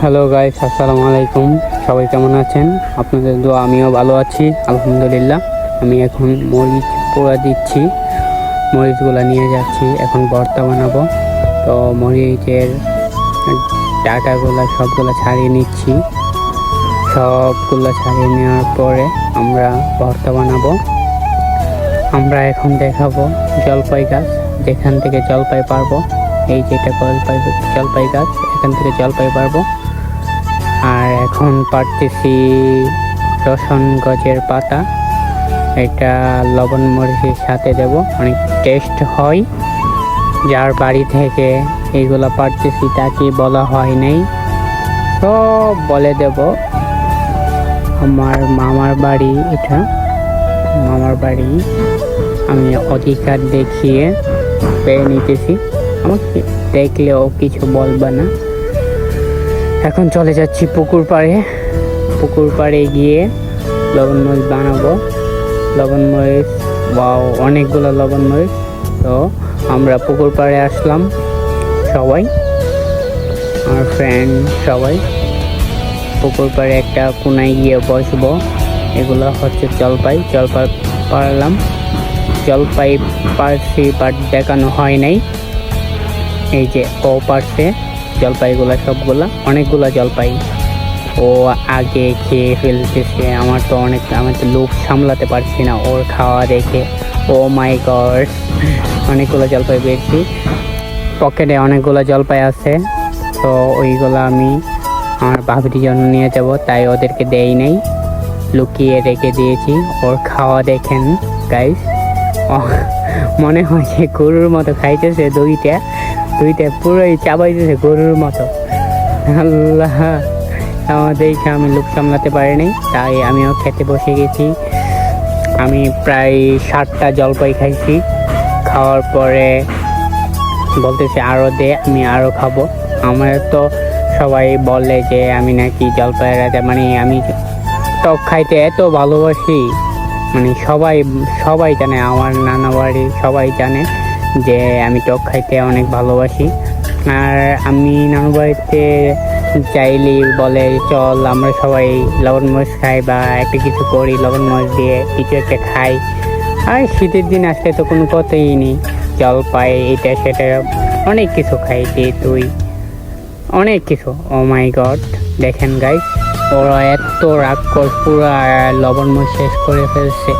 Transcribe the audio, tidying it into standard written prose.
Hello guys, আসসালামু আলাইকুম। সবাই কেমন আছেন? আপনাদের দোয়া আমিও ভালো আছি, আলহামদুলিল্লাহ। আমি এখন মরিচ পোড়া দিচ্ছি, মরিচগুলো নিয়ে যাচ্ছি, এখন ভর্তা বানাবো। তো মরিচের ডাটাগুলো সবগুলো ছাড়িয়ে নিচ্ছি। সবগুলো ছাড়িয়ে নেওয়ার পরে আমরা ভর্তা বানাবো। আমরা এখন দেখাবো জলপাই গাছ, যেখান থেকে জলপাই পারবো। এই যেটা জলপাই গাছ, এখান থেকে জলপাই পারবো। আর এখন পারতেছি রসুন গজের পাতা, এটা লবণ মরিচের সাথে দেব, অনেক টেস্ট হয়। যার বাড়ি থেকে এইগুলো পারতেছি তাকে বলা হয় নাই, সব বলে দেব। আমার মামার বাড়ি, এটা মামার বাড়ি। আমি অধিকার দেখিয়ে পেয়ে নিতেছি, আমাকে দেখলেও কিছু বলবে না। এখন চলে যাচ্ছি পুকুর পাড়ে গিয়ে লবণ মরিচ বানাবো। লবণ মরিচ, বাও, অনেকগুলো লবণ মরিচ। তো আমরা পুকুর পাড়ে আসলাম, সবাই আমার ফ্রেন্ড সবাই পুকুর পাড়ে একটা কোনায় গিয়ে বসবো। এগুলো হচ্ছে জলপাই পারলাম। জলপাই পারছি, বাট দেখানো হয় নাই। এই যে ও পারছে জলপাইগুলা, সবগুলা, অনেকগুলা জলপাই ও আগে খেয়ে ফেলতেছে। আমার তো লোভ সামলাতে পারছি না ওর খাওয়া দেখে। ও মাই গড, অনেকগুলো জলপাই পেয়েছি, পকেটে অনেকগুলো জলপাই আছে। তো ওইগুলো আমি আমার ভাবির জন্য নিয়ে যাব, তাই ওদেরকে দেই নাই, লুকিয়ে রেখে দিয়েছি। ওর খাওয়া দেখেন গাইস, মনে হয় যে গরুর মতো খাইতেছে। দুইটা পুরোই চাবাইতেছে গরুর মতো। আল্লাহ, দেখে আমি লোক সামলাতে পারিনি, তাই আমিও খেতে বসে গেছি। আমি প্রায় 7টা জলপাই খাইছি। খাওয়ার পরে বলতেছে আরও দে, আমি আরও খাবো। আমার তো সবাই বলে যে আমি নাকি জলপাই রাজা, মানে আমি টক খাইতে এত ভালোবাসি। মানে সবাই জানে, আমার নানা বাড়ি সবাই জানে যে আমি টক খাইতে অনেক ভালোবাসি। আর আমি নানু বাড়িতে চাইলে বলে চল আমরা সবাই লবণ মরিচ খাই, বা একটা কিছু করি লবণ মরিচ দিয়ে কিছু একটা খাই। আর শীতের দিন আসলে তো কোনো কথাই নেই, জলপাই এটা সেটা অনেক কিছু খাই, তুই অনেক কিছু। ও মাই গড, দেখেন গাইস, ওরা এত রাগ করে পুরো লবণ মরিচ শেষ করে ফেলছে।